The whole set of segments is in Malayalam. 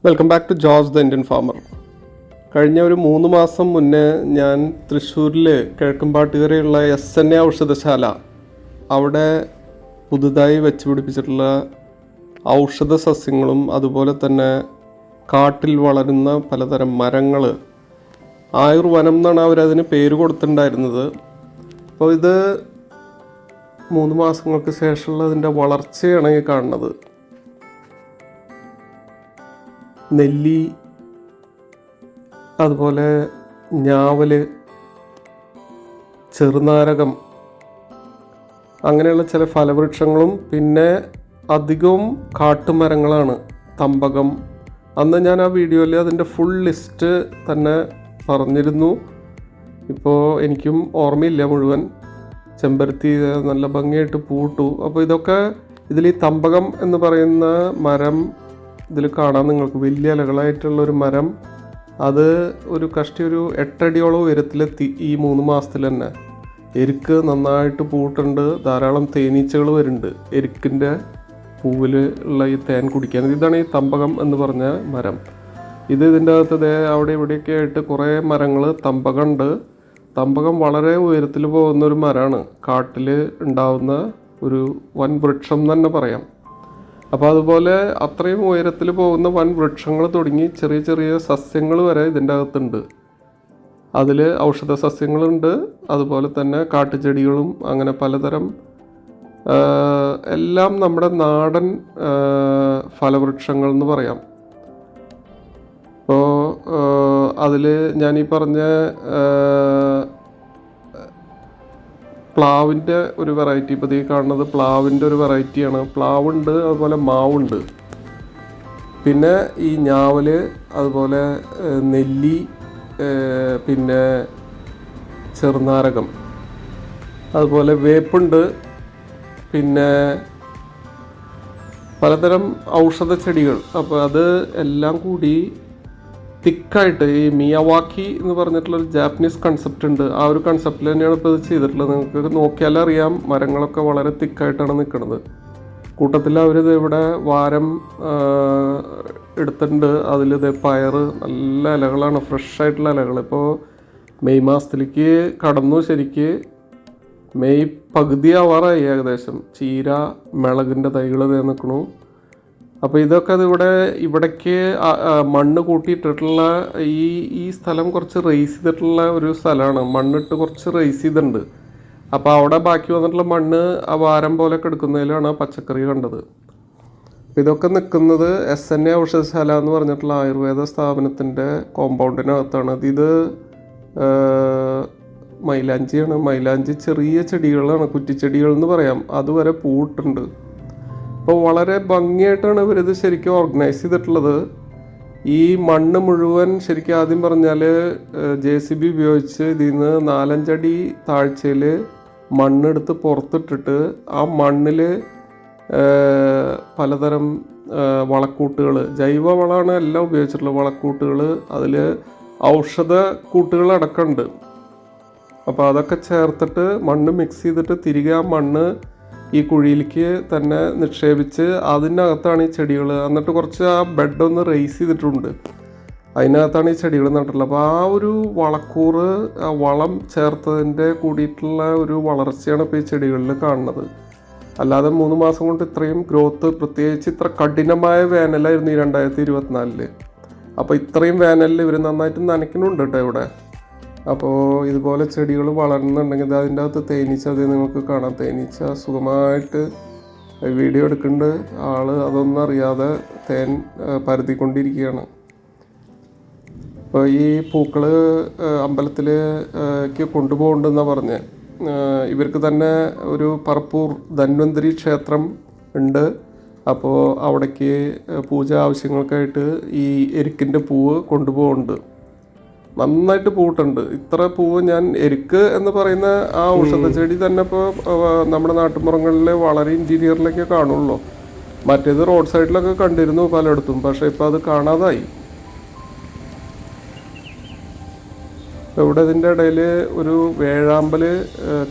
Welcome back to George the Indian farmer. കഴിഞ്ഞ ഒരു 3 മാസം മുന്നേ ഞാൻ തൃശ്ശൂരിൽ കിഴക്കമ്പാട്ടുകരയുള്ള SNA ഔഷധശാല അവിടെ പുതുതായി വെച്ച് പിടിപ്പിച്ചിട്ടുള്ള ഔഷധ സസ്യങ്ങളും അതുപോലെ തന്നെ കാട്ടിൽ വളരുന്ന പലതരം മരങ്ങൾ, ആയുർവനം എന്നാണ് അവരതിന് പേര് കൊടുത്തിട്ടുണ്ടായിരുന്നത്. അപ്പോൾ ഇത് 3 മാസങ്ങൾക്ക് ശേഷമുള്ള അതിൻ്റെ വളർച്ചയാണ് ഈ കാണുന്നത്. നെല്ലി, അതുപോലെ ഞാവല്, ചെറുനാരകം, അങ്ങനെയുള്ള ചില ഫലവൃക്ഷങ്ങളും പിന്നെ അധികവും കാട്ടുമരങ്ങളാണ്. തമ്പകം, അന്ന് ഞാൻ ആ വീഡിയോയിൽ അതിൻ്റെ ഫുൾ ലിസ്റ്റ് തന്നെ പറഞ്ഞിരുന്നു. ഇപ്പോൾ എനിക്കും ഓർമ്മയില്ല മുഴുവൻ. ചെമ്പരത്തി നല്ല ഭംഗിയായിട്ട് പൂട്ടു. അപ്പോൾ ഇതൊക്കെ ഇതിൽ ഈ തമ്പകം എന്ന് പറയുന്ന മരം ഇതിൽ കാണാം നിങ്ങൾക്ക്. വലിയ ഇലകളായിട്ടുള്ളൊരു മരം, അത് ഒരു കഷ്ടി ഒരു 8 അടിയോളം ഉയരത്തിലെത്തി ഈ 3 മാസത്തിൽ തന്നെ. എരുക്ക് നന്നായിട്ട് പൂട്ടുണ്ട്, ധാരാളം തേനീച്ചകൾ വരുന്നുണ്ട് എരുക്കിൻ്റെ പൂവിൽ ഉള്ള ഈ തേൻ കുടിക്കാൻ. ഇതാണ് ഈ തമ്പകം എന്ന് പറഞ്ഞ മരം. ഇതിൻ്റെ അകത്ത് അവിടെ ഇവിടെയൊക്കെ ആയിട്ട് കുറേ മരങ്ങൾ തമ്പകം ഉണ്ട്. തമ്പകം വളരെ ഉയരത്തിൽ പോകുന്ന ഒരു മരമാണ്, കാട്ടിൽ ഉണ്ടാവുന്ന ഒരു വൻ വൃക്ഷം തന്നെ പറയാം. അപ്പോൾ അതുപോലെ അത്രയും ഉയരത്തിൽ പോകുന്ന വൻ വൃക്ഷങ്ങൾ തുടങ്ങി ചെറിയ ചെറിയ സസ്യങ്ങൾ വരെ ഇതിൻ്റെ അകത്തുണ്ട്. അതിൽ ഔഷധ സസ്യങ്ങളുണ്ട്, അതുപോലെ തന്നെ കാട്ടുചെടികളും, അങ്ങനെ പലതരം എല്ലാം നമ്മുടെ നാടൻ ഫലവൃക്ഷങ്ങൾ എന്ന് പറയാം. അപ്പോൾ അതിൽ ഞാനീ പറഞ്ഞ പ്ലാവിൻ്റെ ഒരു വെറൈറ്റി, ഇപ്പോൾ ഈ കാണുന്നത് പ്ലാവിൻ്റെ ഒരു വെറൈറ്റിയാണ്. പ്ലാവുണ്ട്, അതുപോലെ മാവുണ്ട്, പിന്നെ ഈ ഞാവല്, അതുപോലെ നെല്ലി, പിന്നെ ചെറുനാരകം, അതുപോലെ വേപ്പുണ്ട്, പിന്നെ പലതരം ഔഷധ ചെടികൾ. അപ്പോൾ അത് എല്ലാം കൂടി തിക്കായിട്ട് ഈ മിയാവാക്കി എന്ന് പറഞ്ഞിട്ടുള്ളൊരു ജാപ്പനീസ് കൺസെപ്റ്റ് ഉണ്ട്. ആ ഒരു കൺസെപ്റ്റിൽ തന്നെയാണ് ഇപ്പോൾ ഇത് ചെയ്തിട്ടുള്ളത്. നിങ്ങൾക്ക് നോക്കിയാലറിയാം, മരങ്ങളൊക്കെ വളരെ തിക്കായിട്ടാണ് നിൽക്കുന്നത്. കൂട്ടത്തിൽ അവരിത് ഇവിടെ വാരം എടുത്തിട്ടുണ്ട്. അതിലിത് പയറ്, നല്ല ഇലകളാണ്, ഫ്രഷ് ആയിട്ടുള്ള ഇലകൾ. ഇപ്പോൾ മെയ് മാസത്തിലേക്ക് കടന്നു. ശരിക്ക് മെയ് പകുതി ആവാറായി ഏകദേശം. ചീര, മിളകിൻ്റെ തൈകൾ നിൽക്കണു. അപ്പോൾ ഇതൊക്കെ ഇവിടേക്ക് മണ്ണ് കൂട്ടിയിട്ടിട്ടുള്ള ഈ സ്ഥലം കുറച്ച് റേസ് ചെയ്തിട്ടുള്ള ഒരു സ്ഥലമാണ്. മണ്ണിട്ട് കുറച്ച് റേസ് ചെയ്തിട്ടുണ്ട്. അപ്പോൾ അവിടെ ബാക്കി വന്നിട്ടുള്ള മണ്ണ് ആ വാരം പോലെ എടുക്കുന്നതിലാണ് പച്ചക്കറി കണ്ടത്. ഇതൊക്കെ നിൽക്കുന്നത് SNA ഔഷധശാല എന്ന് പറഞ്ഞിട്ടുള്ള ആയുർവേദ സ്ഥാപനത്തിൻ്റെ കോമ്പൗണ്ടിനകത്താണ്. ഇത് മൈലാഞ്ചിയാണ്. മൈലാഞ്ചി ചെറിയ ചെടികളാണ്, കുറ്റിച്ചെടികൾ എന്ന് പറയാം. അതുവരെ പൂട്ടുണ്ട്. അപ്പോൾ വളരെ ഭംഗിയായിട്ടാണ് ഇവരിത് ശരിക്കും ഓർഗനൈസ് ചെയ്തിട്ടുള്ളത്. ഈ മണ്ണ് മുഴുവൻ ശരിക്കും ആദ്യം പറഞ്ഞാൽ JCB ഉപയോഗിച്ച് ഇതിൽ നിന്ന് 4-5 അടി താഴ്ചയിൽ മണ്ണെടുത്ത് പുറത്തിട്ടിട്ട് ആ മണ്ണിൽ പലതരം വളക്കൂട്ടുകൾ, ജൈവ വളമാണ് എല്ലാം ഉപയോഗിച്ചിട്ടുള്ളത്. വളക്കൂട്ടുകൾ, അതിൽ ഔഷധ കൂട്ടുകൾ അടക്കമുണ്ട്. അപ്പോൾ അതൊക്കെ ചേർത്തിട്ട് മണ്ണ് മിക്സ് ചെയ്തിട്ട് തിരികെ ആ മണ്ണ് ഈ കുഴിയിലേക്ക് തന്നെ നിക്ഷേപിച്ച് അതിനകത്താണ് ഈ ചെടികൾ. എന്നിട്ട് കുറച്ച് ആ ബെഡ് ഒന്ന് റേസ് ചെയ്തിട്ടുണ്ട്, അതിനകത്താണ് ഈ ചെടികൾ നട്ടിട്ടുള്ളത്. അപ്പോൾ ആ ഒരു വളക്കൂറ്, ആ വളം ചേർത്തതിൻ്റെ കൂടിയിട്ടുള്ള ഒരു വളർച്ചയാണ് ഇപ്പോൾ ഈ ചെടികളിൽ കാണുന്നത്. അല്ലാതെ 3 മാസം കൊണ്ട് ഇത്രയും ഗ്രോത്ത്, പ്രത്യേകിച്ച് ഇത്ര കഠിനമായ വേനലായിരുന്നു ഈ 2024. അപ്പോൾ ഇത്രയും വേനലിൽ ഇവർ നന്നായിട്ട് നനയ്ക്കുന്നുണ്ട് കേട്ടോ ഇവിടെ. അപ്പോൾ ഇതുപോലെ ചെടികൾ വളരുന്നുണ്ടെങ്കിൽ അതിൻ്റെ അകത്ത് തേനീച്ച, അത് നിങ്ങൾക്ക് കാണാം. തേനീച്ച സുഖമായിട്ട് വീഡിയോ എടുക്കുന്നുണ്ട്. ആൾ അതൊന്നും അറിയാതെ തേൻ പരത്തിക്കൊണ്ടിരിക്കുകയാണ്. അപ്പോൾ ഈ പൂക്കൾ അമ്പലത്തിലേക്ക് കൊണ്ടുപോകുന്നുണ്ടെന്നാണ് പറഞ്ഞത്. ഇവർക്ക് തന്നെ ഒരു പറപ്പൂർ ധന്വന്തരി ക്ഷേത്രം ഉണ്ട്. അപ്പോൾ അവിടേക്ക് പൂജ ആവശ്യങ്ങൾക്കായിട്ട് ഈ എരുക്കിൻ്റെ പൂവ് കൊണ്ടുപോകുന്നുണ്ട്. നന്നായിട്ട് പൂട്ടുണ്ട്. ഇത്ര പൂവ് ഞാൻ എരുക്ക് എന്ന് പറയുന്ന ആ ഔഷധ ചെടി തന്നെ ഇപ്പോൾ നമ്മുടെ നാട്ടുമ്പുറങ്ങളിൽ വളരെ ഇൻറ്റീരിയറിലൊക്കെ കാണുള്ളൂ. മറ്റേത് റോഡ് സൈഡിലൊക്കെ കണ്ടിരുന്നു പലയിടത്തും, പക്ഷേ ഇപ്പോൾ അത് കാണാതായി. ഇവിടെ ഇതിൻ്റെ ഇടയിൽ ഒരു വേഴാമ്പൽ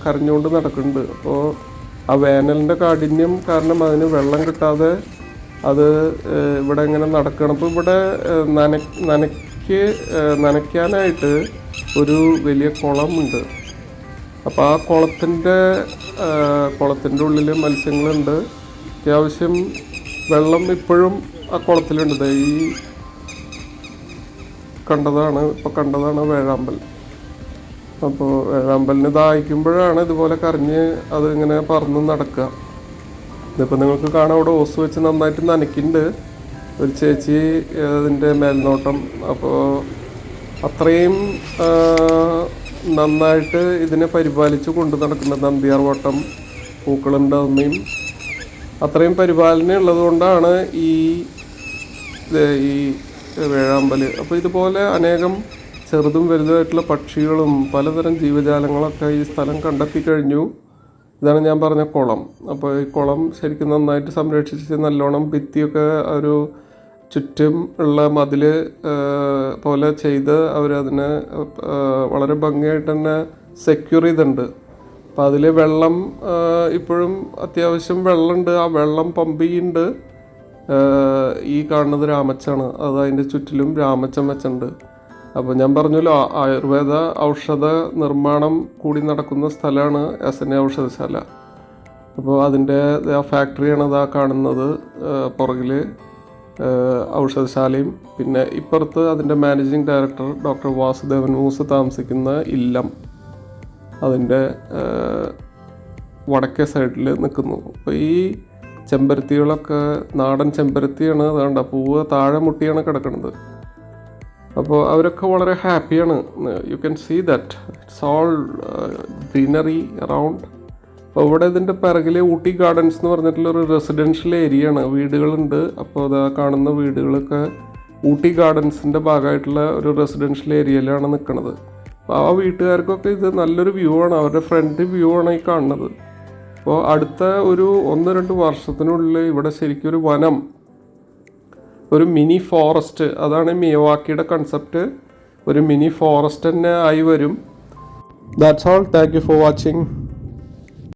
കരഞ്ഞുകൊണ്ട് നടക്കുന്നുണ്ട്. അപ്പോൾ ആ വേനലിൻ്റെ കാഠിന്യം കാരണം അതിന് വെള്ളം കിട്ടാതെ അത് ഇവിടെ ഇങ്ങനെ നടക്കണം. അപ്പോൾ ഇവിടെ നനയ്ക്കാനായിട്ട് ഒരു വലിയ കുളമുണ്ട്. അപ്പോൾ ആ കുളത്തിൻ്റെ ഉള്ളിൽ മത്സ്യങ്ങളുണ്ട്. അത്യാവശ്യം വെള്ളം ഇപ്പോഴും ആ കുളത്തിലുണ്ട്. ഈ കണ്ടതാണ് വേഴാമ്പൽ. അപ്പോൾ വേഴാമ്പലിന് ദാഹിക്കുമ്പോഴാണ് ഇതുപോലെ കരഞ്ഞ് അതിങ്ങനെ പറന്ന് നടക്കുക. ഇതിപ്പോൾ നിങ്ങൾക്ക് കാണാം, അവിടെ ഓസ് വെച്ച് നന്നായിട്ട് നനയ്ക്കുന്നുണ്ട് ഒരു ചേച്ചി അതിൻ്റെ മേൽനോട്ടം. അപ്പോൾ അത്രയും നന്നായിട്ട് ഇതിനെ പരിപാലിച്ച് കൊണ്ടു നടക്കുന്നത് നന്ദിയാർവട്ടം പൂക്കളുണ്ട്. അമ്മയും അത്രയും പരിപാലന ഉള്ളതുകൊണ്ടാണ് ഈ വേഴാമ്പൽ. അപ്പോൾ ഇതുപോലെ അനേകം ചെറുതും വലുതുമായിട്ടുള്ള പക്ഷികളും പലതരം ജീവജാലങ്ങളൊക്കെ ഈ സ്ഥലം കണ്ടെത്തി കഴിഞ്ഞു. ഇതാണ് ഞാൻ പറഞ്ഞ കുളം. അപ്പോൾ ഈ കുളം ശരിക്കും നന്നായിട്ട് സംരക്ഷിച്ച് നല്ലോണം ഭിത്തിയൊക്കെ ഒരു ചുറ്റും ഉള്ള മതിൽ പോലെ ചെയ്ത് അവരതിനെ വളരെ ഭംഗിയായിട്ട് തന്നെ സെക്യൂർ ചെയ്തിട്ടുണ്ട്. അപ്പോൾ അതിൽ വെള്ളം ഇപ്പോഴും അത്യാവശ്യം വെള്ളമുണ്ട്. ആ വെള്ളം പമ്പ് ചെയ്യുന്നുണ്ട്. ഈ കാണുന്നത് രാമച്ചാണ്. അത് അതിൻ്റെ ചുറ്റിലും രാമച്ചം വെച്ചിട്ടുണ്ട്. അപ്പോൾ ഞാൻ പറഞ്ഞല്ലോ, ആയുർവേദ ഔഷധ നിർമ്മാണം കൂടി നടക്കുന്ന സ്ഥലമാണ് SNA ഔഷധശാല. അപ്പോൾ അതിൻ്റെ ആ ഫാക്ടറിയാണ് അതാ കാണുന്നത് പുറകിൽ, ഔഷധശാലയും. പിന്നെ ഇപ്പുറത്ത് അതിൻ്റെ മാനേജിങ് ഡയറക്ടർ ഡോക്ടർ വാസുദേവൻ മൂസ് താമസിക്കുന്ന ഇല്ലം അതിൻ്റെ വടക്കേ സൈഡിൽ നിൽക്കുന്നു. അപ്പോൾ ഈ ചെമ്പരത്തികളൊക്കെ നാടൻ ചെമ്പരത്തിയാണ്. അതുകൊണ്ട് പൂവ് താഴെ മുട്ടിയാണ് കിടക്കുന്നത്. അപ്പോൾ അവരൊക്കെ വളരെ ഹാപ്പിയാണ്. You can see that it's all greenery around. അപ്പോൾ ഇവിടെ ഇതിൻ്റെ പിറകിൽ ഊട്ടി ഗാർഡൻസ് എന്ന് പറഞ്ഞിട്ടുള്ളൊരു റെസിഡൻഷ്യൽ ഏരിയ ആണ്, വീടുകളുണ്ട്. അപ്പോൾ അത് കാണുന്ന വീടുകളൊക്കെ ഊട്ടി ഗാർഡൻസിൻ്റെ ഭാഗമായിട്ടുള്ള ഒരു റെസിഡൻഷ്യൽ ഏരിയയിലാണ് നിൽക്കുന്നത്. അപ്പോൾ ആ വീട്ടുകാർക്കൊക്കെ ഇത് നല്ലൊരു വ്യൂ ആണ്, അവരുടെ ഫ്രണ്ട് വ്യൂ ആണ് ഈ കാണുന്നത്. അപ്പോൾ അടുത്ത ഒരു 1-2 വർഷത്തിനുള്ളിൽ ഇവിടെ ശരിക്കും ഒരു വനം, ഒരു മിനി ഫോറസ്റ്റ്, അതാണ് മിയവാക്കിയുടെ കൺസെപ്റ്റ്. ഒരു മിനി ഫോറസ്റ്റ് തന്നെ ആയി വരും. That's all. Thank you for watching.